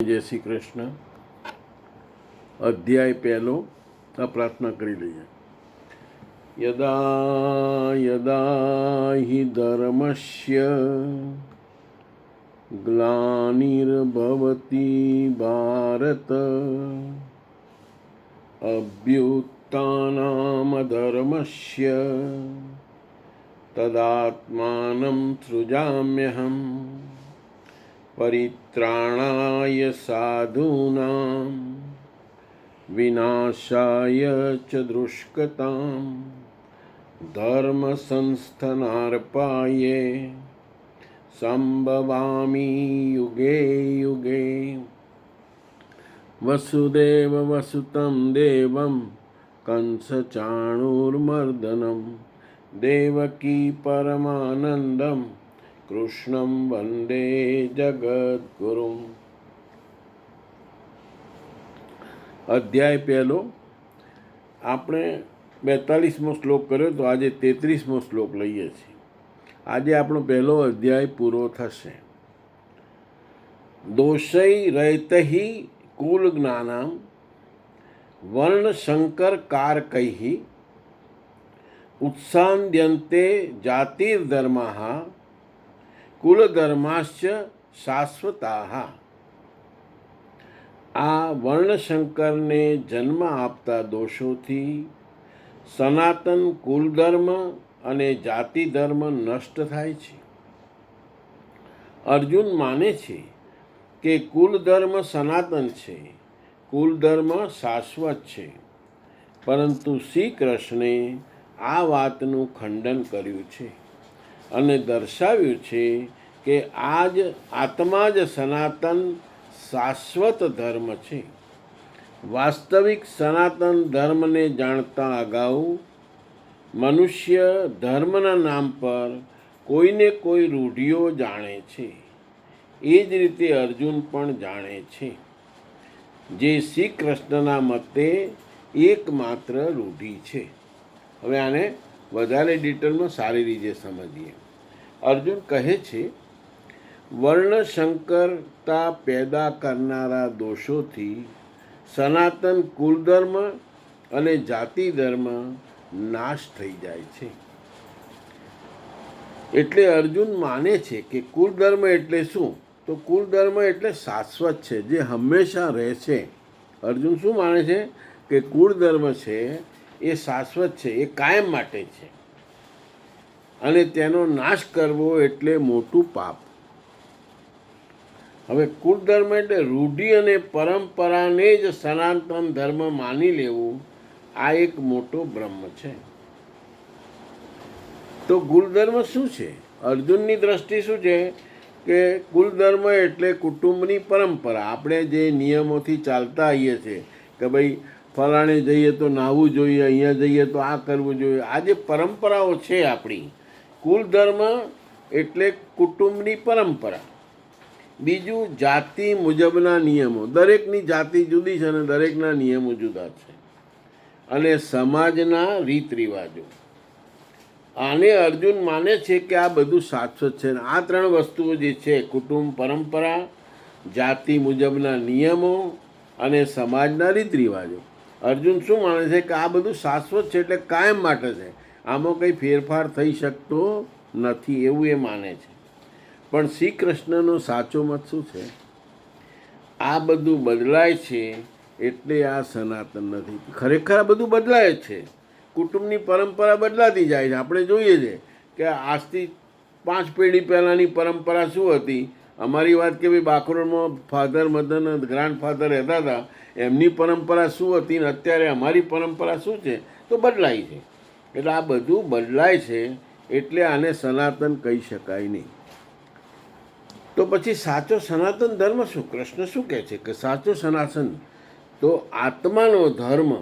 જય શ્રી કૃષ્ણ. અધ્યાય પહેલો. આ પ્રાર્થના કરી લઈએ. યદા યદા હિ ધર્મસ્ય ગ્લાનિર્ભવતી ભારત અભ્યુત્થાનમધર્મસ્ય તદાત્માનં સૃજામ્યહં પરિત્રાણાય સાધૂનાં વિનાશાય ચ દુષ્કૃતાં ધર્મ સંસ્થાનાર્પાયે સંભવામિ યુગે યુગે. વસુદેવ વસુતં દેવં કંસ ચાણૂરમર્દનમ દેવકી પરમાનંદમ કૃષ્ણં વંદે જગદ્ગુરુમ. અધ્યાય પહેલો. આપણે 42મો શ્લોક કર્યો તો આજે 33મો શ્લોક લઈએ છીએ. આજે આપણો પહેલો અધ્યાય પૂરો થશે. દોષૈ રૈતહિ કુલ જ્ઞાનામ વર્ણ શંકર કારકૈઃ ઉત્સાદ્યન્તે જાતિર્ધર્માઃ કુલધર્માશ્ચ શાશ્વતાઃ. આ વર્ણશંકરને જન્મ આપતા દોષોથી સનાતન કુલધર્મ અને જાતિ ધર્મ નષ્ટ થાય છે. અર્જુન માને છે કે કુલધર્મ સનાતન છે, કુલધર્મ શાશ્વત છે, પરંતુ શ્રી કૃષ્ણે આ વાતનું ખંડન કર્યું છે અને દર્શાવ્યું છે કે આત્મા જ સનાતન શાશ્વત ધર્મ છે. વાસ્તવિક સનાતન ધર્મને જાણતા અગાઉ મનુષ્ય ધર્મના નામ પર કોઈને કોઈ રૂઢિઓ જાણે છે. એ જ રીતે અર્જુન પણ જાણે છે, જે શ્રી કૃષ્ણના મતે એકમાત્ર રૂઢિ છે. હવે આને વધારે ડિટેલમાં સારી રીતે સમજીએ. અર્જુન કહે છે, વર્ણશંકરતા પેદા કરનારા દોષોથી સનાતન કુલધર્મ અને જાતિ ધર્મ નાશ થઈ જાય છે. એટલે અર્જુન માને છે કે કુલધર્મ એટલે શું? તો કુલધર્મ એટલે શાશ્વત છે, જે હંમેશા રહે છે. અર્જુન શું માને છે? કે કુળધર્મ છે એ શાશ્વત છે, એ કાયમ માટે છે, અને તેનો નાશ કરવો એટલે મોટું પાપ. હવે કુળધર્મ એટલે રૂઢિ અને પરંપરાને જ સનાતન ધર્મ માની લેવું, આ એક મોટો બ્રહ્મ છે. તો કુલધર્મ શું છે? અર્જુનની દ્રષ્ટિ શું છે કે કુલધર્મ એટલે કુટુંબની પરંપરા. આપણે જે નિયમોથી ચાલતા આવીએ છીએ કે ભાઈ ફલાણે જઈએ તો નાહવું જોઈએ, અહીંયા જઈએ તો આ કરવું જોઈએ, આ જે પરંપરાઓ છે આપણી, કુલધર્મ એટલે કુટુંબની પરંપરા. બીજું જાતિ મુજબના નિયમો. દરેકની જાતિ જુદી છે અને દરેકના નિયમો જુદા છે. અને સમાજના રીત રિવાજો. આને અર્જુન માને છે કે આ બધું શાશ્વત છે. આ ત્રણ વસ્તુઓ જે છે, કુટુંબ પરંપરા, જાતિ મુજબના નિયમો અને સમાજના રીત રિવાજો, અર્જુન શું માને છે કે આ બધું શાશ્વત છે, એટલે કાયમ માટે છે, આમાં કંઈ ફેરફાર થઈ શકતો નથી, એવું એ માને છે. પણ શ્રી કૃષ્ણનો સાચો મત શું છે? આ બધું બદલાય છે એટલે આ સનાતન નથી. ખરેખર આ બધું બદલાય જ છે. કુટુંબની પરંપરા બદલાતી જાય છે. આપણે જોઈએ છે કે આજથી 5 પેઢી પહેલાંની પરંપરા શું હતી. અમારી વાત કે ભાઈ બાકરોલમાં ફાધર મધર ગ્રાન્ડ ફાધર રહેતા હતા, એમની પરંપરા શું હતી ને અત્યારે અમારી પરંપરા શું છે, તો બદલાય છે. એટલે આ બધું બદલાય છે, એટલે આને સનાતન કહી શકાય નહીં. તો પછી સાચો સનાતન ધર્મ શું? કૃષ્ણ શું કહે છે કે સાચો સનાતન તો આત્માનો ધર્મ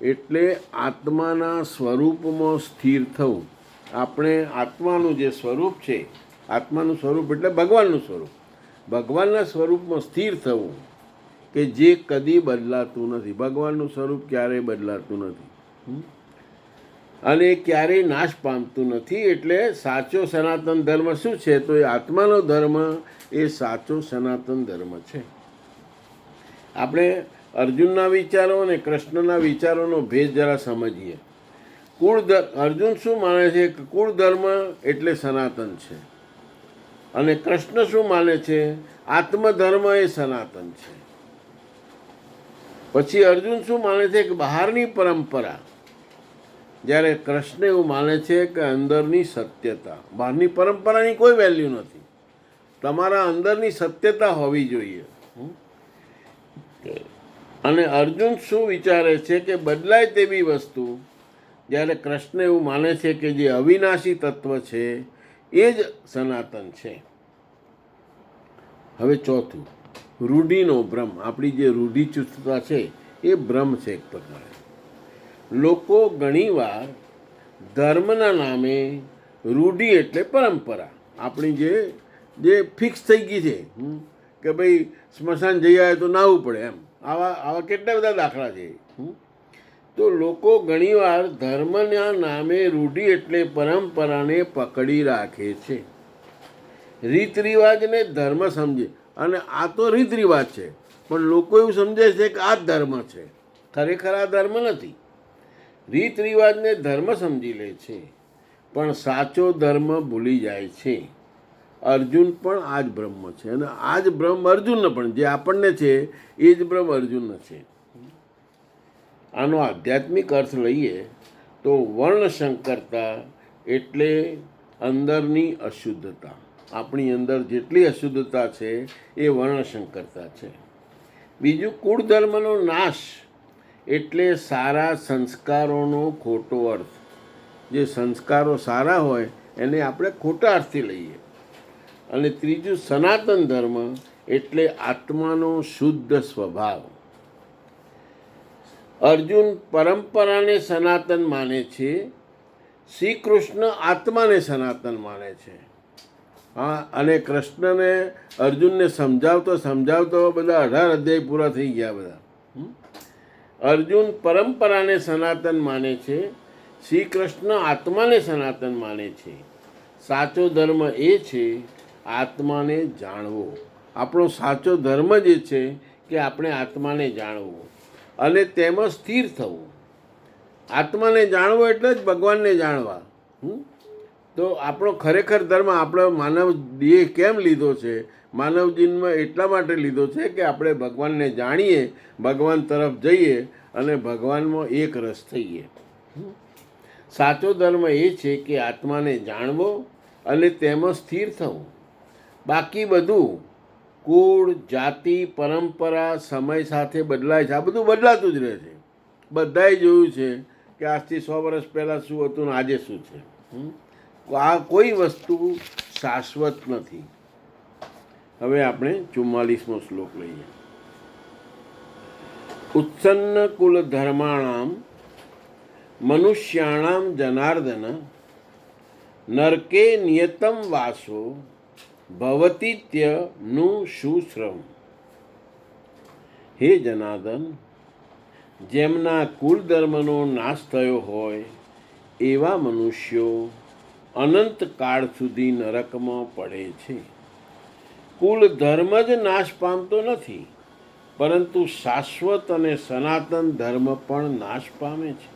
એટલે આત્માના સ્વરૂપમાં સ્થિર થવું. આપણે આત્માનું જે સ્વરૂપ છે, આત્માનું સ્વરૂપ એટલે ભગવાનનું સ્વરૂપ, ભગવાનના સ્વરૂપમાં સ્થિર થવું, કે જે કદી બદલાતું નથી. ભગવાનનું સ્વરૂપ ક્યારેય બદલાતું નથી અને ક્યારેય નાશ પામતું નથી. એટલે સાચો સનાતન ધર્મ શું છે? તો એ આત્માનો ધર્મ એ સાચો સનાતન ધર્મ છે. આપણે અર્જુનના વિચારો અને કૃષ્ણના વિચારોનો ભેદ જરા સમજીએ. અર્જુન શું માને છે કે કુળ ધર્મ એટલે સનાતન છે, અને કૃષ્ણ શું માને છે? આત્મધર્મ એ સનાતન છે. પછી અર્જુન શું માને છે કે બહારની પરંપરા, જ્યારે કૃષ્ણ એવું માને છે કે અંદરની સત્યતા. બહારની પરંપરાની કોઈ વેલ્યુ નથી, તમારા અંદરની સત્યતા હોવી જોઈએ. અને અર્જુન શું વિચારે છે કે બદલાય તેવી વસ્તુ, જ્યારે કૃષ્ણ એવું માને છે કે જે અવિનાશી તત્વ છે એ જ સનાતન છે. હવે ચોથું, રૂઢિનો ભ્રમ. આપણી જે રૂઢિચુસ્તતા છે એ ભ્રમ છે એક પ્રકારે. લોકો ઘણીવાર ધર્મના નામે, રૂઢિ એટલે પરંપરા, આપણી જે ફિક્સ થઈ ગઈ છે કે ભાઈ સ્મશાન જઈ આવે તો નાહવું પડે, એમ આવા કેટલા બધા દાખલા છે. તો લોકો ઘણીવાર ધર્મના નામે રૂઢિ એટલે પરંપરાને પકડી રાખે છે, રીત રિવાજને ધર્મ સમજે. અને આ તો રીત રિવાજ છે, પણ લોકો એવું સમજે છે કે આ જ ધર્મ છે. ખરેખર આ ધર્મ નથી. રીત રિવાજને ધર્મ સમજી લે છે, પણ સાચો ધર્મ ભૂલી જાય છે. અર્જુન પણ આ જ બ્રહ્મ છે, અને આ જ બ્રહ્મ અર્જુનને પણ, જે આપણને છે એ જ બ્રહ્મ અર્જુનને છે. આનો આધ્યાત્મિક અર્થ લઈએ તો વર્ણશંકરતા એટલે અંદરની અશુદ્ધતા. આપણી અંદર જેટલી અશુદ્ધતા છે એ વર્ણશંકરતા છે. બીજું, કુળ ધર્મનો નાશ એટલે સારા સંસ્કારોનો ખોટો અર્થ. જે સંસ્કારો સારા હોય એને આપણે ખોટા અર્થથી લઈએ. અને ત્રીજું, સનાતન ધર્મ એટલે આત્માનો શુદ્ધ સ્વભાવ. અર્જુન પરંપરાને સનાતન માને છે, શ્રી કૃષ્ણ આત્માને સનાતન માને છે. હા, અને કૃષ્ણને અર્જુનને સમજાવતો બધા 18 અધ્યાય પૂરા થઈ ગયા બધા. અર્જુન પરંપરાને સનાતન માને છે, શ્રી કૃષ્ણ આત્માને સનાતન માને છે. સાચો ધર્મ એ છે આત્માને જાણવો. આપણો સાચો ધર્મ જ એ છે કે આપણે આત્માને જાણવું અને તેમાં સ્થિર થવું. આત્માને જાણવો એટલે જ ભગવાનને જાણવા. તો આપણો ખરેખર ધર્મ, આપણો માનવ દેહ કેમ લીધો છે? માનવ જન્મ એટલા માટે લીધો છે કે આપણે ભગવાનને જાણીએ, ભગવાન તરફ જઈએ અને ભગવાનમાં એક રસ થઈએ. સાચો ધર્મ એ છે કે આત્માને જાણવો અને તેમાં સ્થિર થવું. બાકી બધું કુળ, જાતિ, પરંપરા સમય સાથે બદલાય છે. આ બધું બદલાતું જ રહે છે. બધાએ જોયું છે કે આજથી 100 વર્ષ પહેલાં શું હતું ને આજે શું છે. આ કોઈ વસ્તુ શાશ્વત નથી. હવે આપણે 44મો શ્લોક લઈએ. ઉત્સન્ન કુલ ધર્માણામ મનુષ્યાણામ જનાર્દન નરકે નિયતમ વાસો ભવતીત્ય નું શુશ્રમ. હે જનાર્દન, જેમના કુલ ધર્મનો નાશ થયો હોય એવા મનુષ્યો અનંત કાળ સુધી નરકમાં પડે છે. કુલ ધર્મ જ નાશ પામતો નથી, પરંતુ શાશ્વત અને સનાતન ધર્મ પણ નાશ પામે છે.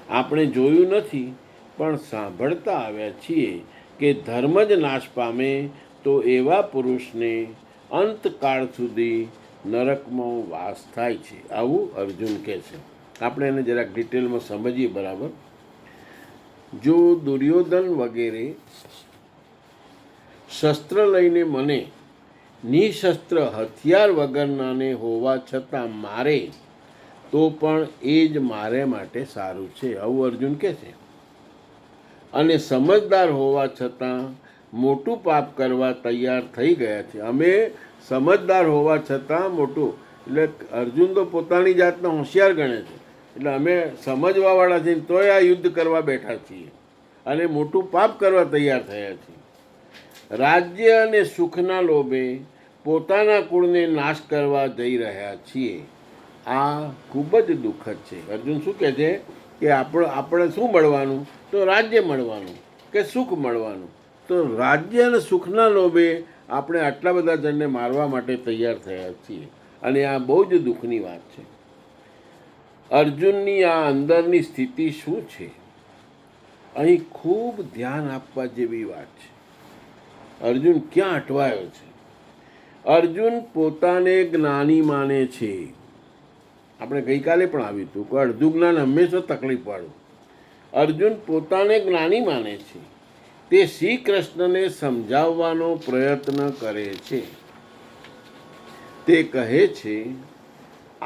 આપણે જોયું નથી, પણ સાંભળતા આવ્યા છીએ કે ધર્મ જ નાશ પામે તો એવા પુરુષને અંતકાળ સુધી નરકમાં વાસ થાય છે. આવું અર્જુન કહે છે. આપણે એને જરાક ડિટેલમાં સમજીએ બરાબર. જો દુર્યોધન વગેરે શસ્ત્ર લઈને મને નિશસ્ત્ર હથિયાર વગરનાને હોવા છતાં મારે તો પણ એ જ મારે માટે સારું છે. આવું અર્જુન કહે છે. અને સમજદાર હોવા છતાં મોટું પાપ કરવા તૈયાર થઈ ગયા છે. અમે સમજદાર હોવા છતાં મોટું, એટલે અર્જુન તો પોતાની જાતને હોશિયાર ગણે છે. એટલે અમે સમજવાવાળા છીએ તોય આ યુદ્ધ કરવા બેઠા છીએ અને મોટું પાપ કરવા તૈયાર થયા છીએ. રાજ્ય અને સુખના લોભે પોતાના કુળને નાશ કરવા જઈ રહ્યા છીએ. આ ખૂબ જ દુઃખદ છે. અર્જુન શું કહે છે કે આપણે શું મળવાનું? તો રાજ્ય મળવાનું કે સુખ મળવાનું. તો રાજ્ય અને સુખના લોભે આપણે આટલા બધા જણને મારવા માટે તૈયાર થયા છીએ. અને આ બહુ જ દુઃખની વાત છે. અર્જુનની આ અંદરની સ્થિતિ શું છે, અહીં ખૂબ ધ્યાન આપવા જેવી વાત છે. અર્જુન ક્યાં અટવાયો છે? અર્જુન પોતાને જ્ઞાની માને છે. આપણે ગઈકાલે પણ આવ્યું હતું કે અડધું જ્ઞાન હંમેશા તકલીફવાળું. અર્જુન પોતાને જ્ઞાની માને છે. તે શ્રી કૃષ્ણને સમજાવવાનો પ્રયત્ન કરે છે. તે કહે છે,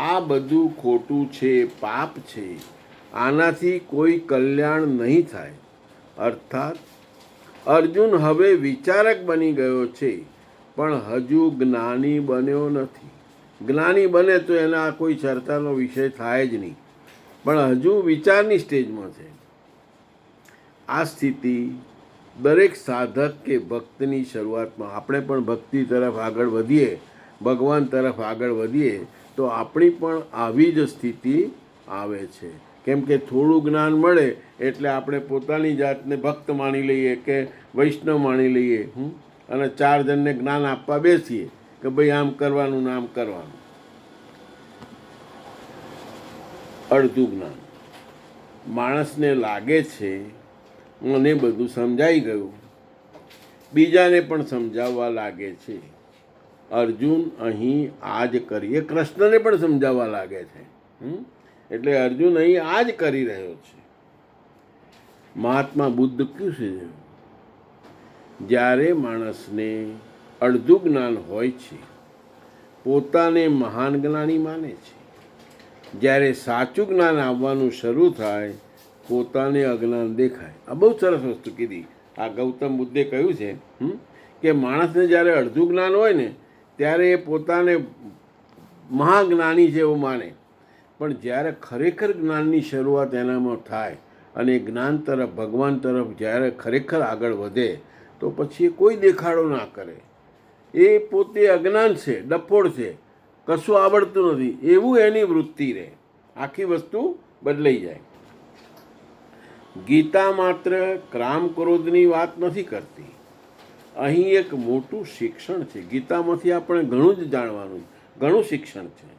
આ બધું ખોટું છે, પાપ છે, આનાથી કોઈ કલ્યાણ નહીં થાય. અર્થાત અર્જુન હવે વિચારક બની ગયો છે, પણ હજુ જ્ઞાની બન્યો નથી. જ્ઞાની બને તો એના કોઈ ચર્ચાનો વિષય થાય જ નહીં, પણ હજુ વિચારની સ્ટેજમાં છે. આ સ્થિતિ દરેક સાધક કે ભક્તની શરૂઆતમાં, આપણે પણ ભક્તિ તરફ આગળ વધીએ, ભગવાન તરફ આગળ વધીએ તો આપણી પણ આવી જ સ્થિતિ આવે છે. કેમ કે થોડું જ્ઞાન મળે એટલે આપણે પોતાની જાતને ભક્ત માની લઈએ કે વૈષ્ણવ માની લઈએ, અને 4 જણને જ્ઞાન આપવા બેસીએ કે ભાઈ આમ કરવાનું ને આમ કરવાનું. અડધું જ્ઞાન માણસને લાગે છે મને બધું સમજાઈ ગયું, બીજાને પણ સમજાવવા લાગે છે. અર્જુન અહીં આ જ કરીએ, કૃષ્ણને પણ સમજાવવા લાગે છે. એટલે અર્જુન અહીં આ જ કરી રહ્યો છે. મહાત્મા બુદ્ધ શું છે? જ્યારે માણસને અડધું જ્ઞાન હોય છે, પોતાને મહાન જ્ઞાની માને છે. જ્યારે સાચું જ્ઞાન આવવાનું શરૂ થાય, પોતાને અજ્ઞાન દેખાય. આ બહુ સરસ વસ્તુ કીધી. આ ગૌતમ બુદ્ધે કહ્યું છે કે માણસને જ્યારે અડધું જ્ઞાન હોય ને ત્યારે એ પોતાને મહાજ્ઞાની છે એવું માને, પણ જ્યારે ખરેખર જ્ઞાનની શરૂઆત એનામાં થાય અને જ્ઞાન તરફ, ભગવાન તરફ જ્યારે ખરેખર આગળ વધે તો પછી એ કોઈ દેખાડો ના કરે. એ પોતે અજ્ઞાન છે, ડફોડ છે, કશું આવડતું નથી, એવું એની વૃત્તિ રહે. આખી વસ્તુ બદલાઈ જાય. ગીતા માત્ર કામ ક્રોધની વાત નથી કરતી. અહીં એક મોટું શિક્ષણ છે. ગીતામાંથી આપણે ઘણું જ જાણવાનું, ઘણું શિક્ષણ છે.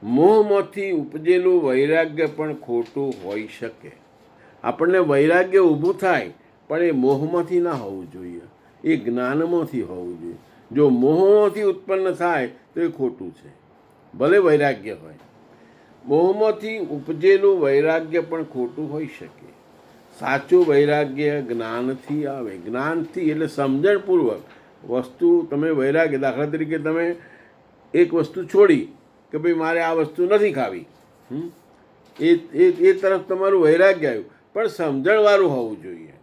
મોહમાંથી ઉપજેલું વૈરાગ્ય પણ ખોટું હોઈ શકે. આપણને વૈરાગ્ય ઊભું થાય પણ એ મોહમાંથી ના હોવું જોઈએ, એ જ્ઞાનમાંથી હોવું જોઈએ. જો મોહમાંથી ઉત્પન્ન થાય તો એ ખોટું છે, ભલે વૈરાગ્ય હોય. મોહમાંથી ઉપજેલું વૈરાગ્ય પણ ખોટું હોઈ શકે. સાચું વૈરાગ્ય જ્ઞાનથી આવે. જ્ઞાનથી એટલે સમજણપૂર્વક વસ્તુ તમે વૈરાગ્ય, દાખલા તરીકે તમે એક વસ્તુ છોડી કે ભાઈ મારે આ વસ્તુ નથી ખાવી, એ તરફ તમારું વૈરાગ્ય આવ્યું, પણ સમજણવાળું હોવું જોઈએ.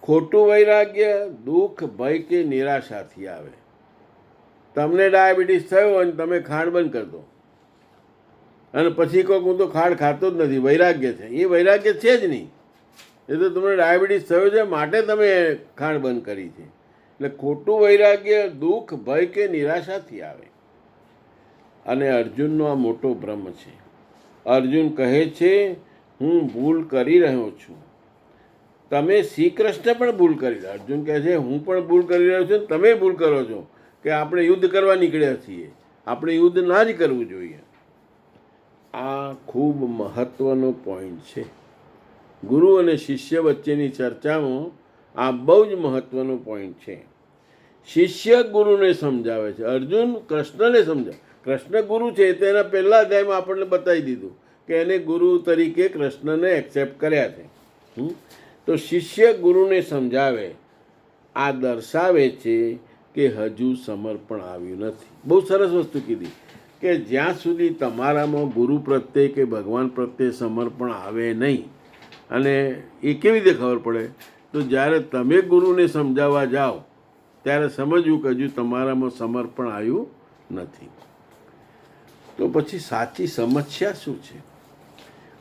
ખોટું વૈરાગ્ય દુઃખ, ભય કે નિરાશાથી આવે. તમને ડાયાબિટીસ થયો અને તમે ખાંડ બંધ કરી દો અને પછી કહો હું તો ખાંડ ખાતો જ નથી, વૈરાગ્ય છે. એ વૈરાગ્ય છે જ નહીં. એ તો તમને ડાયાબિટીસ થયો છે માટે તમે ખાંડ બંધ કરી છે. એટલે ખોટું વૈરાગ્ય દુઃખ, ભય કે નિરાશાથી આવે. અને અર્જુનનો આ મોટો ભ્રમ છે. અર્જુન કહે છે હું ભૂલ કરી રહ્યો છું. તમે શ્રી કૃષ્ણ પણ ભૂલ કરી રહ્યા. અર્જુન કહે છે હું પણ ભૂલ કરી રહ્યો છું, તમે ભૂલ કરો છો કે આપણે યુદ્ધ કરવા નીકળ્યા છીએ. આપણે યુદ્ધ ના જ કરવું જોઈએ. આ ખૂબ મહત્ત્વનો પોઈન્ટ છે. ગુરુ અને શિષ્ય વચ્ચેની ચર્ચામાં આ બહુ જ મહત્ત્વનો પોઈન્ટ છે. શિષ્ય ગુરુને સમજાવે છે, અર્જુન કૃષ્ણને સમજાવે. કૃષ્ણ ગુરુ છે તેના પહેલા અધ્યાયમાં આપણને બતાવી દીધું કે એને ગુરુ તરીકે કૃષ્ણને એક્સેપ્ટ કર્યા છે. તો શિષ્ય ગુરુને સમજાવે. આ દર્શાવે છે કે હજુ સમર્પણ આવ્યું નથી. બહુ સરસ વસ્તુ કીધી કે જ્યાં સુધી તમારામાં ગુરુ પ્રત્યે કે ભગવાન પ્રત્યે સમર્પણ આવે નહીં, અને એ કેવી રીતે ખબર પડે? તો જ્યારે તમે ગુરુને સમજાવવા જાઓ ત્યારે સમજવું કે હજુ તમારામાં સમર્પણ આવ્યું નથી. તો પછી સાચી સમસ્યા શું છે?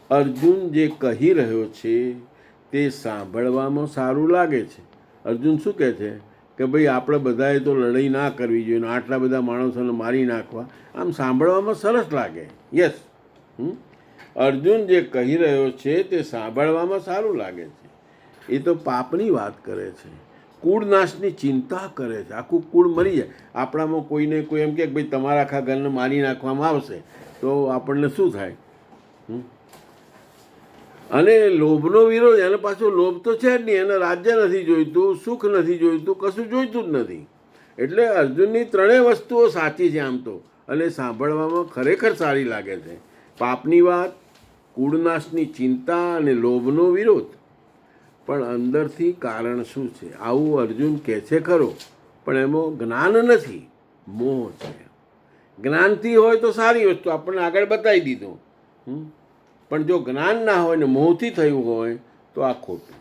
અર્જુન જે કહી રહ્યો છે તે સાંભળવામાં સારું લાગે છે. અર્જુન શું કહે છે કે ભાઈ આપણે બધાએ તો લડાઈ ના કરવી જોઈએ, આટલા બધા માણસોને મારી નાખવા. આમ સાંભળવામાં સરસ લાગે. યસ, અર્જુન જે કહી રહ્યો છે તે સાંભળવામાં સારું લાગે છે. એ તો પાપની વાત કરે છે, કુળ નાશની ચિંતા કરે છે. આખું કુળ મરી જાય. આપણામાં કોઈને કોઈ એમ કે ભાઈ તમારા આખા ઘરને મારી નાખવામાં આવશે તો આપણને શું થાય? અને લોભનો વિરોધ, એને પાછો લોભ તો છે જ નહીં. એને રાજ્ય નથી જોઈતું, સુખ નથી જોઈતું, કશું જોઈતું જ નથી. એટલે અર્જુનની ત્રણેય વસ્તુઓ સાચી છે આમ તો, અને સાંભળવામાં ખરેખર સારી લાગે છે. પાપની વાત, કુળનાશની ચિંતા અને લોભનો વિરોધ. પણ અંદરથી કારણ શું છે આવું અર્જુન કહે છે ખરો, પણ એમાં જ્ઞાન નથી, મોહ છે. જ્ઞાનથી હોય તો સારી વસ્તુ, આપણને આગળ બતાવી દીધું. પણ જો જ્ઞાન ના હોય ને મોહથી થયું હોય તો આ ખોટું.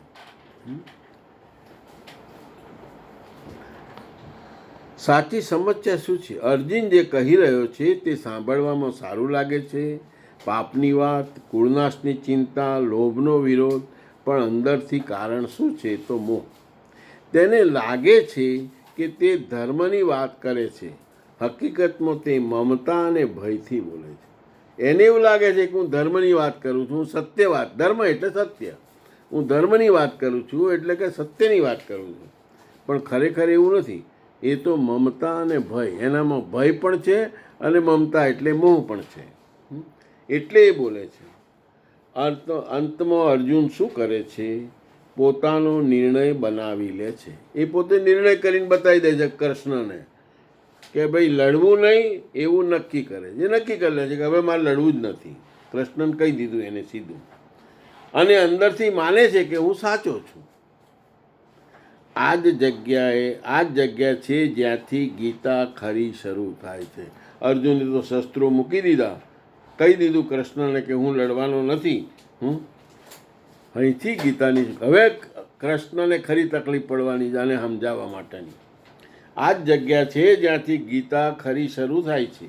સાચી સમસ્યા શું છે? અર્જુન જે કહી રહ્યો છે તે સાંભળવામાં સારું લાગે છે. પાપની વાત, કુળનાશની ચિંતા, લોભનો વિરોધ, પણ અંદરથી કારણ શું છે તો મોહ. તેને લાગે છે કે તે ધર્મની વાત કરે છે, હકીકતમાં તે મમતા અને ભયથી બોલે છે. એને એવું લાગે છે કે હું ધર્મની વાત કરું છું, હું સત્ય વાત, ધર્મ એટલે સત્ય, હું ધર્મની વાત કરું છું એટલે કે સત્યની વાત કરું છું. પણ ખરેખર એવું નથી. એ તો મમતા અને ભય, એનામાં ભય પણ છે અને મમતા એટલે મોહ પણ છે. એટલે એ બોલે છે. અંતમાં અર્જુન શું કરે છે? પોતાનો નિર્ણય બનાવી લે છે. એ પોતે નિર્ણય કરીને બતાવી દે છે કૃષ્ણને કે ભાઈ લડવું નહીં, એવું નક્કી કરે. જે નક્કી કરી લે છે કે હવે મારે લડવું જ નથી. કૃષ્ણને કહી દીધું એને સીધું. અને અંદરથી માને છે કે હું સાચો છું. આ જ જગ્યા છે જ્યાંથી ગીતા ખરી શરૂ થાય છે. અર્જુને તો શસ્ત્રો મૂકી દીધા, કહી દીધું કૃષ્ણને કે હું લડવાનો નથી. અહીંથી ગીતાની હવે કૃષ્ણને ખરી તકલીફ પડવાની આને સમજાવવા માટેની. આ જ જગ્યા છે જ્યાંથી ગીતા ખરી શરૂ થાય છે.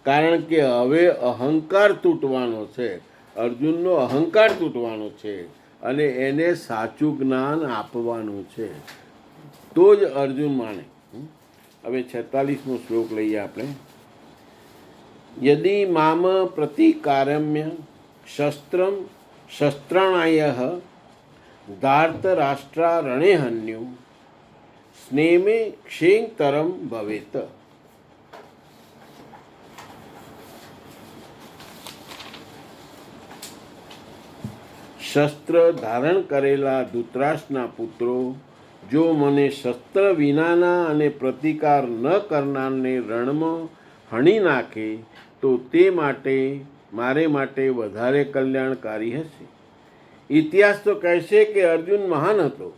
કારણ કે હવે અહંકાર તૂટવાનો છે. અર્જુનનો અહંકાર તૂટવાનો છે અને એને સાચું જ્ઞાન આપવાનું છે. તો જ અર્જુન માને. હવે 46મો શ્લોક લઈએ આપણે. યદિ મામ પ્રતિકારમ્ય શસ્ત્રાણાય ધાર્તરાષ્ટ્રા રણે હન્યુ સ્નેમે ક્ષેંતરમ ભવેત. શસ્ત્ર ધારણ કરેલા ધૃતરાષ્ટ્રના પુત્રો જો મને શસ્ત્ર વિનાના અને પ્રતિકાર ન કરનારને રણમાં હણી નાખે તો તે મારે માટે વધારે કલ્યાણકારી હશે. ઇતિહાસ તો કહેશે કે અર્જુન મહાન હતો,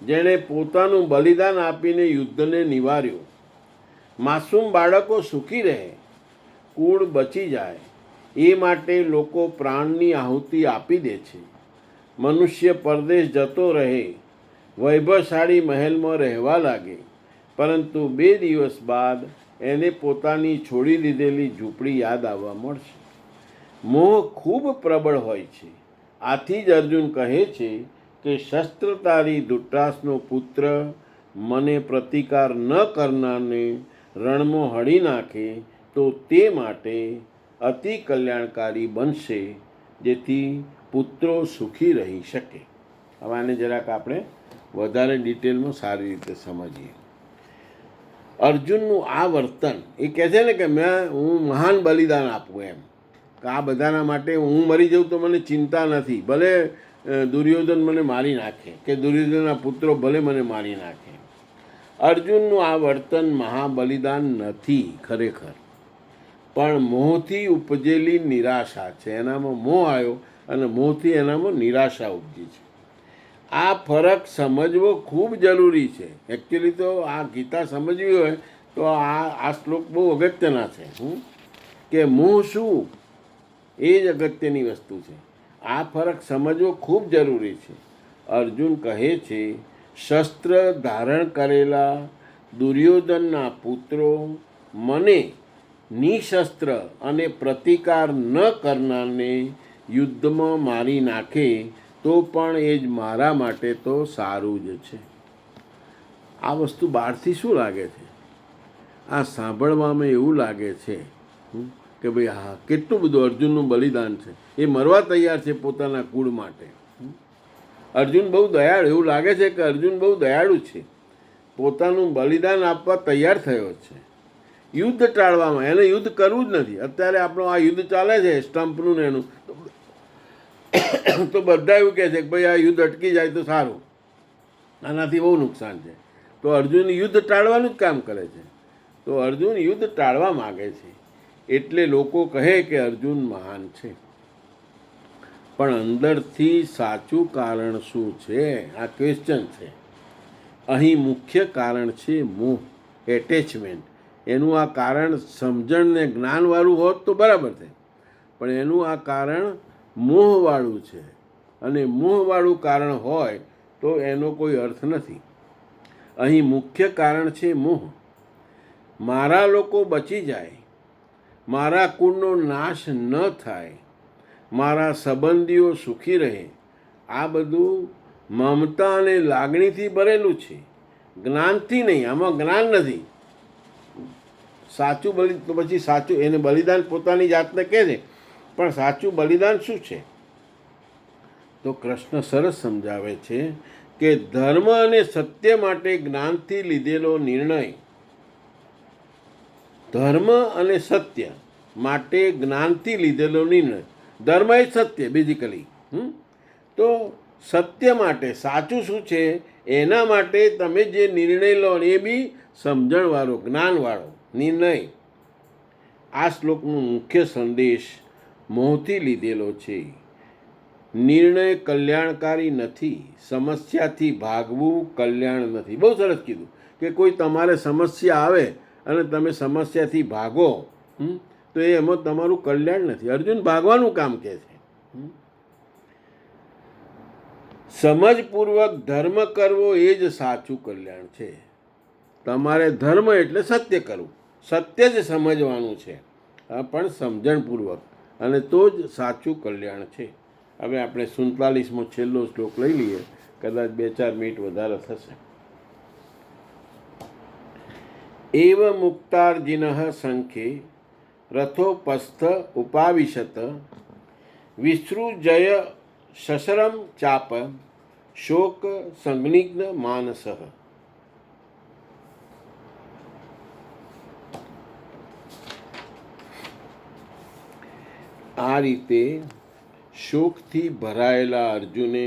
જેણે પોતાનું બલિદાન આપીને યુદ્ધને નિવાર્યું. માસૂમ બાળકો સુખી રહે, કુળ બચી જાય, એ માટે લોકો પ્રાણની આહુતિ આપી દે છે. મનુષ્ય પરદેશ જતો રહે, વૈભવશાળી મહેલમાં રહેવા લાગે, પરંતુ 2 દિવસ બાદ એને પોતાની છોડી દીધેલી ઝૂંપડી યાદ આવવા મળશે. મોહ ખૂબ પ્રબળ હોય છે. આથી જ અર્જુન કહે છે કે શસ્ત્રધારી ધૃતરાષ્ટ્રનો પુત્ર મને પ્રતિકાર ન કરનારને રણમાં હળી નાખે તો તે માટે અતિ કલ્યાણકારી બનશે, જેથી પુત્રો સુખી રહી શકે. હવે આને જરાક આપણે વધારે ડિટેલમાં સારી રીતે સમજીએ. અર્જુનનું આ વર્તન, એ કહે છે ને કે હું મહાન બલિદાન આપું એમ, કે આ બધાના માટે હું મરી જાઉં તો મને ચિંતા નથી. ભલે દુર્યોધન મને મારી નાખે કે દુર્યોધનના પુત્રો ભલે મને મારી નાખે. અર્જુનનું આ વર્તન મહાબલિદાન નથી ખરેખર, પણ મોહથી ઉપજેલી નિરાશા છે. એનામાં મોહ આવ્યો અને મોહથી એનામાં નિરાશા ઉપજી છે. આ ફરક સમજવો ખૂબ જરૂરી છે. એકચ્યુઅલી તો આ ગીતા સમજવી હોય તો આ શ્લોક બહુ અગત્યના છે. કે મોહ શું, એ જ અગત્યની વસ્તુ છે. આ ફરક સમજવો ખૂબ જરૂરી છે. અર્જુન કહે છે શસ્ત્ર ધારણ કરેલા દુર્યોધનના પુત્રો મને નિશસ્ત્ર અને પ્રતિકાર ન કરનારને યુદ્ધમાં મારી નાખે તો પણ એ જ મારા માટે તો સારું જ છે. આ વસ્તુ બહારથી શું લાગે છે? આ સાંભળવામાં એવું લાગે છે કે ભાઈ હા, કેટલું બધું અર્જુનનું બલિદાન છે. એ મરવા તૈયાર છે પોતાના કુળ માટે. અર્જુન બહુ દયાળુ, એવું લાગે છે કે અર્જુન બહુ દયાળુ છે. પોતાનું બલિદાન આપવા તૈયાર થયો છે યુદ્ધ ટાળવામાં. એને યુદ્ધ કરવું જ નથી. અત્યારે આપણું આ યુદ્ધ ચાલે છે સ્ટમ્પનું ને એનું, તો બધા એવું કહે છે કે ભાઈ આ યુદ્ધ અટકી જાય તો સારું, આનાથી બહુ નુકસાન છે. તો અર્જુન યુદ્ધ ટાળવાનું જ કામ કરે છે. તો અર્જુન યુદ્ધ ટાળવા માગે છે, એટલે લોકો કહે કે અર્જુન મહાન છે. પણ અંદરથી સાચું કારણ શું છે? આ ક્વેશ્ચન છે. અહીં મુખ્ય કારણ છે મોહ, એટેચમેન્ટ. એનું આ કારણ સમજણ ને જ્ઞાનવાળું હોત તો બરાબર છે, પણ એનું આ કારણ મોહવાળું છે. અને મોહવાળું કારણ હોય તો એનો કોઈ અર્થ નથી. અહીં મુખ્ય કારણ છે મોહ. મારા લોકો બચી જાય, મારા કુળનો નાશ ન થાય, મારા સંબંધીઓ સુખી રહે, આ બધું મમતા અને લાગણીથી ભરેલું છે, જ્ઞાનથી નહીં. આમાં જ્ઞાન નથી. સાચું તો પછી સાચું એને બલિદાન પોતાની જાતને કહે છે, પણ સાચું બલિદાન શું છે? તો કૃષ્ણ સરસ સમજાવે છે કે ધર્મ અને સત્ય માટે જ્ઞાનથી લીધેલો નિર્ણય, ધર્મ અને સત્ય માટે જ્ઞાનથી લીધેલો નિર્ણય, ધર્મ એ સત્ય બેઝિકલી. તો સત્ય માટે સાચું શું છે એના માટે તમે જે નિર્ણય લો એ બી સમજણવાળો, જ્ઞાનવાળો નિર્ણય. આ શ્લોકનો મુખ્ય સંદેશ મોહથી લીધેલો છે. નિર્ણય કલ્યાણકારી નથી. સમસ્યાથી ભાગવું કલ્યાણ નથી. બહુ સરસ કીધું કે કોઈ તમારે સમસ્યા આવે અને તમે સમસ્યાથી ભાગો તો એમાં તમારું કલ્યાણ નથી. અર્જુન ભાગવાનું કામ કહે છે. સમજપૂર્વક ધર્મ કરવો એ જ સાચું કલ્યાણ છે. તમારે ધર્મ એટલે સત્ય કરવું, સત્ય જ સમજવાનું છે, પણ સમજણપૂર્વક, અને તો જ સાચું કલ્યાણ છે. હવે આપણે 47મો છેલ્લો શ્લોક લઈ લઈએ, કદાચ 2-4 મિનિટ વધારે થશે. એવ મુક્તાર્જિન સંખ્યે રથોપસ્થ ઉપાવિશત વિસૃજય શશરમ ચાપ શોક સંજ્ઞિગ્ન માનસ. આ રીતે શોકથી ભરાયેલા અર્જુને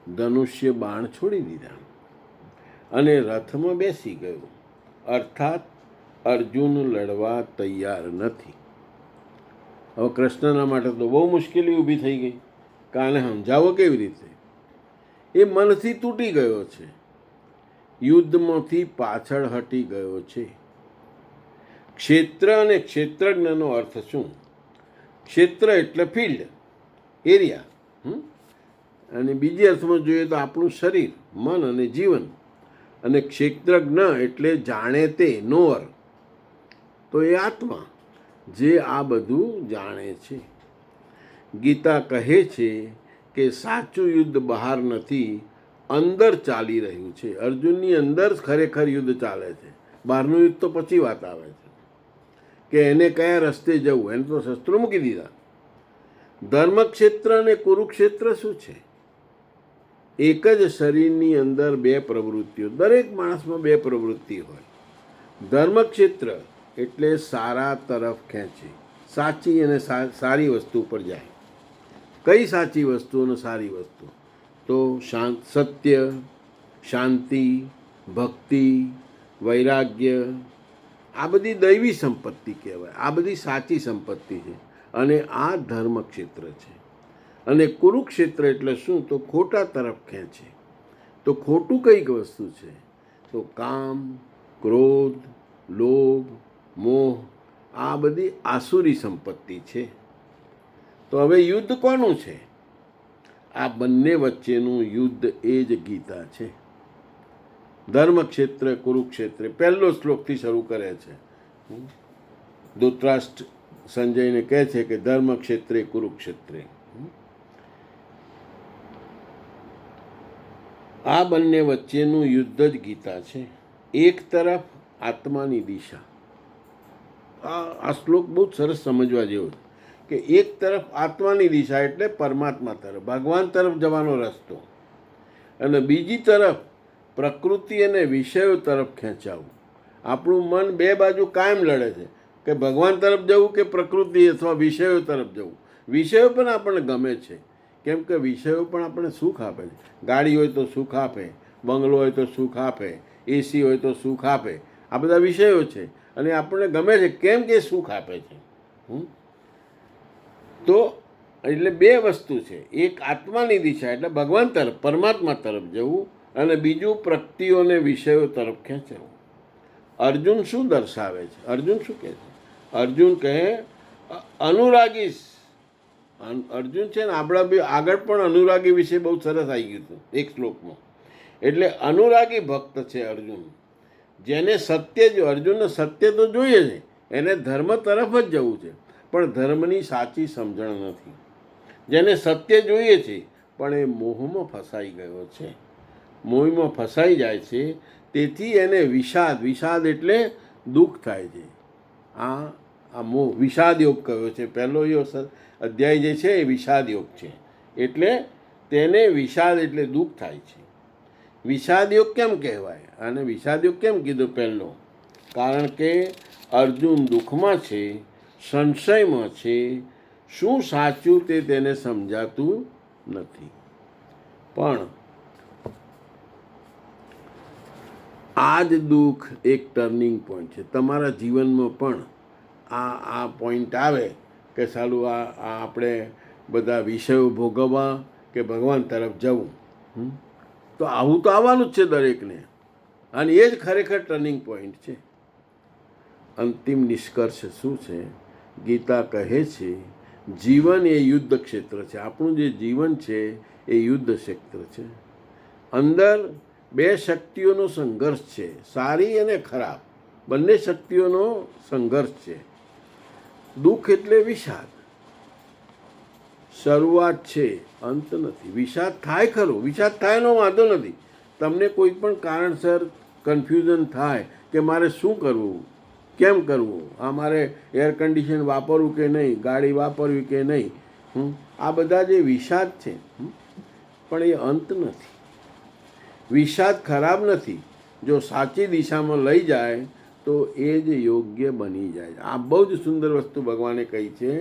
ધનુષ્ય બાણ છોડી દીધા અને રથમાં બેસી ગયો. અર્થાત અર્જુન લડવા તૈયાર નથી. હવે કૃષ્ણના માટે તો બહુ મુશ્કેલી ઊભી થઈ ગઈ કે આને સમજાવો કેવી રીતે. એ મનથી તૂટી ગયો છે, યુદ્ધમાંથી પાછળ હટી ગયો છે. ક્ષેત્ર અને ક્ષેત્રજ્ઞનો અર્થ શું? ક્ષેત્ર એટલે ફિલ્ડ, એરિયા, અને બીજી અર્થમાં જોઈએ તો આપણું શરીર, મન અને જીવન. અને ક્ષેત્રજ્ઞ એટલે જાણે તે, નોઅર. તો એ આત્મા જે આ બધું જાણે છે. ગીતા કહે છે કે સાચું યુદ્ધ બહાર નથી, અંદર ચાલી રહ્યું છે. અર્જુનની અંદર ખરેખર યુદ્ધ ચાલે છે. બહારનું યુદ્ધ તો પછી વાત આવે છે કે એને કયા રસ્તે જવું. એને તો શસ્ત્રો મૂકી દીધા. ધર્મક્ષેત્ર અને કુરુક્ષેત્ર શું છે? એક જ શરીરની અંદર 2 પ્રવૃત્તિઓ. દરેક માણસમાં 2 પ્રવૃત્તિ હોય. ધર્મક્ષેત્ર એટલે સારા તરફ ખેંચે, સાચી અને સારી વસ્તુ પર જાય. કઈ સાચી વસ્તુ અને સારી વસ્તુ? તો સત્ય, શાંતિ, ભક્તિ, વૈરાગ્ય, આ બધી દૈવી સંપત્તિ કહેવાય. આ બધી સાચી સંપત્તિ છે, અને આ ધર્મક્ષેત્ર છે. અને કુરુક્ષેત્ર એટલે શું? તો ખોટા તરફ ખેંચે. તો ખોટું કઈક વસ્તુ છે? તો કામ, ક્રોધ, લોભ, મોહ, આ બધી આસુરી સંપત્તિ છે. તો હવે યુદ્ધ કોનું છે? આ બંને વચ્ચેનું યુદ્ધ એ જ ગીતા છે. ધર્મક્ષેત્ર કુરુક્ષેત્ર પહેલો શ્લોકથી શરૂ કરે છે. ધૃતરાષ્ટ્ર સંજયને કહે છે કે ધર્મક્ષેત્રે કુરુક્ષેત્રે. આ બંને વચ્ચેનું યુદ્ધ જ ગીતા છે. એક તરફ આત્માની દિશા. આ શ્લોક બહુ સરસ સમજવા જેવો છે કે એક તરફ આત્માની દિશા એટલે પરમાત્મા તરફ, ભગવાન તરફ જવાનો રસ્તો, અને બીજી તરફ પ્રકૃતિ અને વિષયો તરફ ખેંચાવું. આપણું મન બે બાજુ કાયમ લડે છે કે ભગવાન તરફ જવું કે પ્રકૃતિ અથવા વિષયો તરફ જવું. વિષયો પણ આપણને ગમે છે, કેમ કે વિષયો પણ આપણને સુખ આપે છે. ગાડી હોય તો સુખ આપે, બંગલો હોય તો સુખ આપે, એસી હોય તો સુખ આપે. આ બધા વિષયો છે અને આપણને ગમે છે કેમ કે સુખ આપે છે. તો એટલે બે વસ્તુ છે, એક આત્માની દિશા એટલે ભગવાન તરફ, પરમાત્મા તરફ જવું, અને બીજું પ્રકૃતિઓને વિષયો તરફ ખેંચવું. અર્જુન શું દર્શાવે છે? અર્જુન શું કહે છે? અર્જુન કહે અનુરાગી. અર્જુન છે ને, આપણા બી આગળ પણ અનુરાગી વિશે બહુ સરસ આવી ગયું હતું એક શ્લોકમાં. એટલે અનુરાગી ભક્ત છે અર્જુન, જેને સત્ય જો, અર્જુનને સત્ય તો જોઈએ છે, એને ધર્મ તરફ જ જવું છે, પણ ધર્મની સાચી સમજણ નથી. જેને સત્ય જોઈએ છે પણ એ મોહમાં ફસાઈ ગયો છે, મોહમાં ફસાઈ જાય છે. તેથી એને વિષાદ, વિષાદ એટલે દુઃખ થાય છે. આ મોહ વિષાદ યોગ કયો છે, પહેલો અધ્યાય જે છે એ વિષાદ યોગ છે. એટલે તેને વિષાદ એટલે દુઃખ થાય છે. વિષાદ યોગ કેમ કહેવાય અને વિષાદ યોગ કેમ કીધું પહેલો? કારણ કે અર્જુન દુઃખમાં છે, સંશયમાં છે, શું સાચું તે તેને સમજાતું નથી. પણ આ જ દુઃખ એક ટર્નિંગ પોઈન્ટ છે. તમારા જીવનમાં પણ આ પોઈન્ટ આવે કે સાલું આ આપણે બધા વિષયો ભોગવવા કે ભગવાન તરફ જવું. તો આવું તો આવવાનું જ છે દરેકને, અને એ જ ખરેખર ટર્નિંગ પોઈન્ટ છે. અંતિમ નિષ્કર્ષ શું છે? ગીતા કહે છે જીવન એ યુદ્ધ ક્ષેત્ર છે. આપણું જે જીવન છે એ યુદ્ધ ક્ષેત્ર છે. અંદર બે શક્તિઓનો સંઘર્ષ છે, સારી અને ખરાબ, બંને શક્તિઓનો સંઘર્ષ છે. દુઃખ એટલે વિષાદ, શરૂઆત છે, અંત નથી. વિષાદ થાય ખરો, વિષાદ થાય એનો વાંધો નથી. તમને કોઈ પણ કારણસર કન્ફ્યુઝન થાય કે મારે શું કરવું, કેમ કરવું, આ મારે એર કન્ડિશન વાપરવું કે નહીં, ગાડી વાપરવી કે નહીં, આ બધા જે વિષાદ છે, પણ એ અંત નથી. વિષાદ ખરાબ નથી, જો સાચી દિશામાં લઈ જાય તો એ જ યોગ્ય બની જાય. આ બહુ જ સુંદર વસ્તુ ભગવાને કહી છે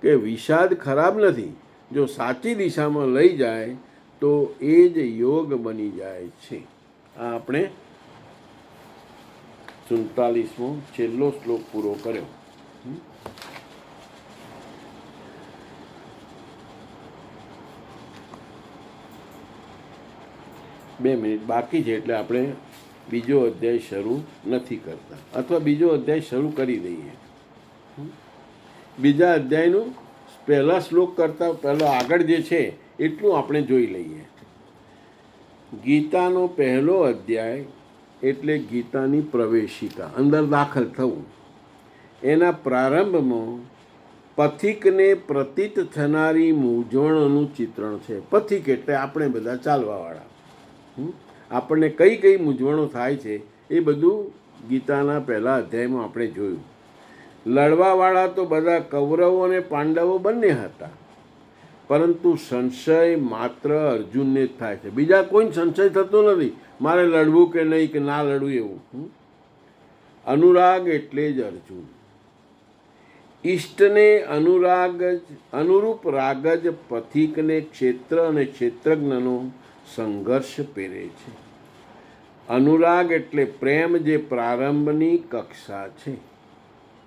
કે વિષાદ ખરાબ નથી, જો સાચી દિશામાં લઈ જાય તો એ જ યોગ બની જાય છે. આ આપણે 47મો છેલ્લો શ્લોક પૂરો કર્યો. 2 મિનિટ બાકી છે એટલે આપણે બીજો અધ્યાય શરૂ નથી કરતા, અથવા બીજો અધ્યાય શરૂ કરી દઈએ. બીજા અધ્યાયનું પહેલા શ્લોક કરતાં પહેલો આગળ જે છે એટલું આપણે જોઈ લઈએ. ગીતાનો પહેલો અધ્યાય એટલે ગીતાની પ્રવેશિકા, અંદર દાખલ થવું. એના પ્રારંભમાં પથિકને પ્રતીત થનારી મૂંઝવણોનું ચિત્રણ છે. પથિક એટલે આપણે બધા ચાલવાવાળા. આપણને કઈ કઈ મૂંઝવણો થાય છે એ બધું ગીતાના પહેલા અધ્યાયમાં આપણે જોયું. લડવાવાળા તો બધા કૌરવો અને પાંડવો બંને હતા, પરંતુ સંશય માત્ર અર્જુનને જ થાય છે. બીજા કોઈ સંશય થતો નથી મારે લડવું કે નહીં કે ના લડવું એવું. અનુરાગ એટલે જ અર્જુન. ઈષ્ટને અનુરૂપ રાગ જ પથિકને ક્ષેત્ર અને ક્ષેત્રજ્ઞનો સંઘર્ષ પહેરે છે. અનુરાગ એટલે પ્રેમ, જે પ્રારંભની કક્ષા છે.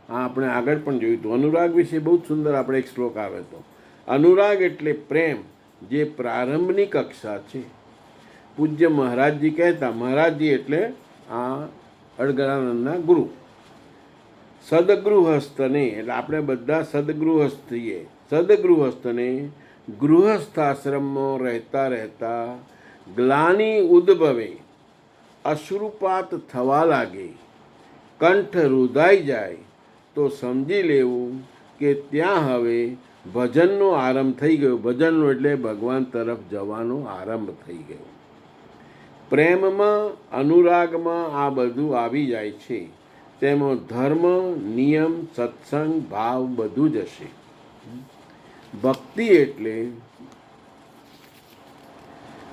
આ આપણે આગળ પણ જોયું હતું. અનુરાગ વિશે બહુ જ સુંદર આપણે એક શ્લોક આવે તો. અનુરાગ એટલે પ્રેમ, જે પ્રારંભની કક્ષા છે. પૂજ્ય મહારાજજી કહેતા, મહારાજજી એટલે આ અડગડાનંદના ગુરુ. સદગૃહસ્થને એટલે આપણે બધા સદગૃહસ્થ થઈએ. સદગૃહસ્થને ગૃહસ્થાશ્રમમાં રહેતા રહેતા ગ્લાનિ ઉદ્ભવે, અશ્રુપાત થવા લાગે, કંઠ રૂધાઈ જાય તો સમજી લેવું કે ત્યાં હવે ભજનનો આરંભ થઈ ગયો. ભજનનો એટલે ભગવાન તરફ જવાનો આરંભ થઈ ગયો. પ્રેમમાં, અનુરાગમાં આ બધું આવી જાય છે. તેમાં ધર્મ, નિયમ, સત્સંગ, ભાવ બધું જ હશે. ભક્તિ એટલે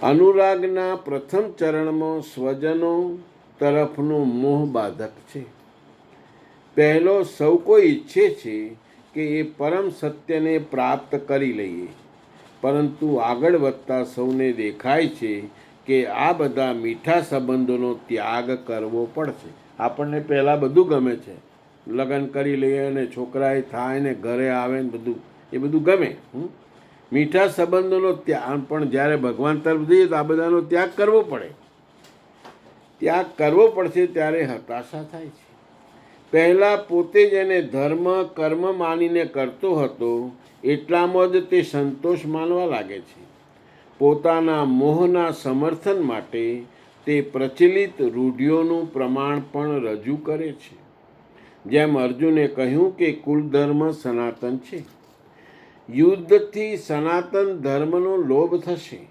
અનુરાગના પ્રથમ ચરણમાં સ્વજનો તરફનો મોહ બાધક છે. પહેલો સૌ કોઈ ઈચ્છે છે કે એ પરમ સત્યને પ્રાપ્ત કરી લઈએ, પરંતુ આગળ વધતા સૌને દેખાય છે કે આ બધા મીઠા સંબંધોનો ત્યાગ કરવો પડશે. આપણને પહેલાં બધું ગમે છે, લગ્ન કરી લઈએ ને છોકરાએ થાય ને ઘરે આવે ને બધું, એ બધું ગમે, મીઠા સંબંધોનો ત્યાગ. પણ જ્યારે ભગવાન તરફ જઈએ તો આ બધાનો ત્યાગ કરવો પડે. ત્યાગ કરવો પડશે ત્યારે હતાશા થાય છે. પહેલાં પોતે જ એને ધર્મ કર્મ માનીને કરતો હતો, એટલામાં જ તે સંતોષ માનવા લાગે છે. પોતાના મોહના સમર્થન માટે તે પ્રચલિત રૂઢિઓનું પ્રમાણ પણ રજૂ કરે છે. જેમ અર્જુને કહ્યું કે કુલ ધર્મ સનાતન છે. યુદ્ધથી સનાતન ધર્મનો લોભ થશે,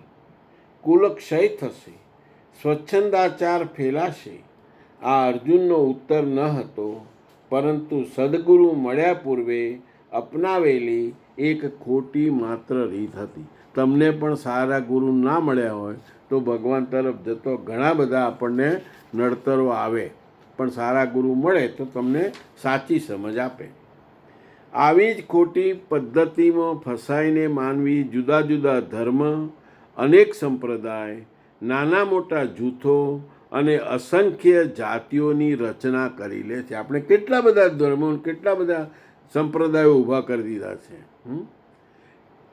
કુલક્ષય થશે, સ્વચ્છંદાચાર ફેલાશે. આ અર્જુનનો ઉત્તર ન હતો, પરંતુ સદગુરુ મળ્યા પૂર્વે અપનાવેલી એક ખોટી માત્ર રીત હતી. તમને પણ સારા ગુરુ ના મળ્યા હોય તો ભગવાન તરફ જતો ઘણા બધા આપણને નડતરો આવે, પણ સારા ગુરુ મળે તો તમને સાચી સમજ આપે. આવી જ ખોટી પદ્ધતિમાં ફસાઈને માનવી જુદા જુદા ધર્મ, અનેક સંપ્રદાય, નાના મોટા જૂથો અને અસંખ્ય જાતિઓની રચના કરી લે છે. આપણે કેટલા બધા ધર્મો, કેટલા બધા સંપ્રદાયો ઊભા કરી દીધા છે.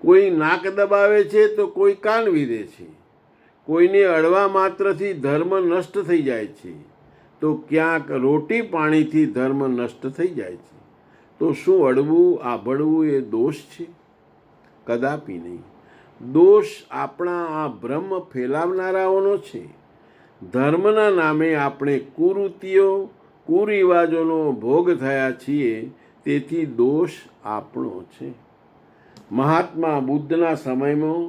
કોઈ નાક દબાવે છે તો કોઈ કાન વીધે છે. કોઈને અડવા માત્રથી ધર્મ નષ્ટ થઈ જાય છે, તો ક્યાંક રોટી પાણીથી ધર્મ નષ્ટ થઈ જાય છે. તો શું અડવું, આભળવું એ દોષ છે? કદાપી નહીં. દોષ આપણા આ ભ્રમ ફેલાવનારાઓનો છે. ધર્મના નામે આપણે કુરીતિઓ, કુરિવાજોનો ભોગ થયા છીએ, તેથી દોષ આપણો છે. મહાત્મા બુદ્ધના સમયમાં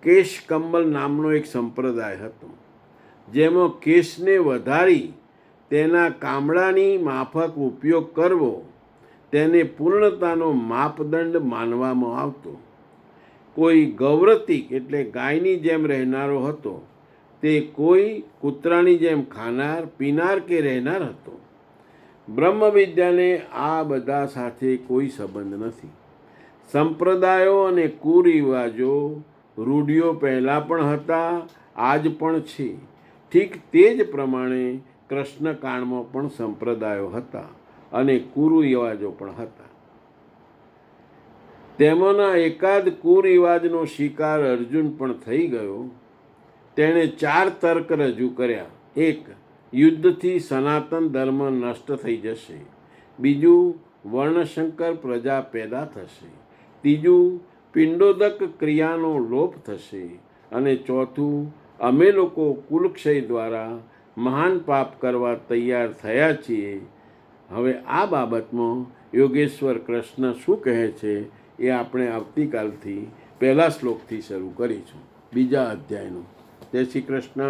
કેશ કમ્બલ નામનો એક સંપ્રદાય હતો, જેમાં કેશને વધારી તેના કામડાની માફક ઉપયોગ કરવો તેને પૂર્ણતાનો માપદંડ માનવામાં આવતો. કોઈ ગૌરતિક એટલે ગાયની જેમ રહેનારો હતો, તે કોઈ કૂતરાની જેમ ખાનાર, પીનાર કે રહેનાર હતો. બ્રહ્મવિદ્યાને આ બધા સાથે કોઈ સંબંધ નથી. સંપ્રદાયો અને કુરિવાજો, રૂઢિઓ પહેલાં પણ હતા, આજ પણ છે. ઠીક તે જ પ્રમાણે કૃષ્ણકાળમાં પણ સંપ્રદાયો હતા અને કુરિવાજો પણ હતા. તેમાંના એકાદ કુરિવાજનો શિકાર અર્જુન પણ થઈ ગયો. તેણે 4 તર્ક રજૂ કર્યા. 1. યુદ્ધથી સનાતન ધર્મ નષ્ટ થઈ જશે. 2. વર્ણશંકર પ્રજા પેદા થશે. 3. પિંડોદક ક્રિયાનો લોપ થશે. અને 4. અમે લોકો કુલક્ષય દ્વારા મહાન પાપ કરવા તૈયાર થયા છીએ. હવે આ બાબતમાં યોગેશ્વર કૃષ્ણ શું કહે છે એ આપણે આવતીકાલથી પહેલા શ્લોકથી શરૂ કરીશું, બીજા અધ્યાયનું. જય શ્રી કૃષ્ણ.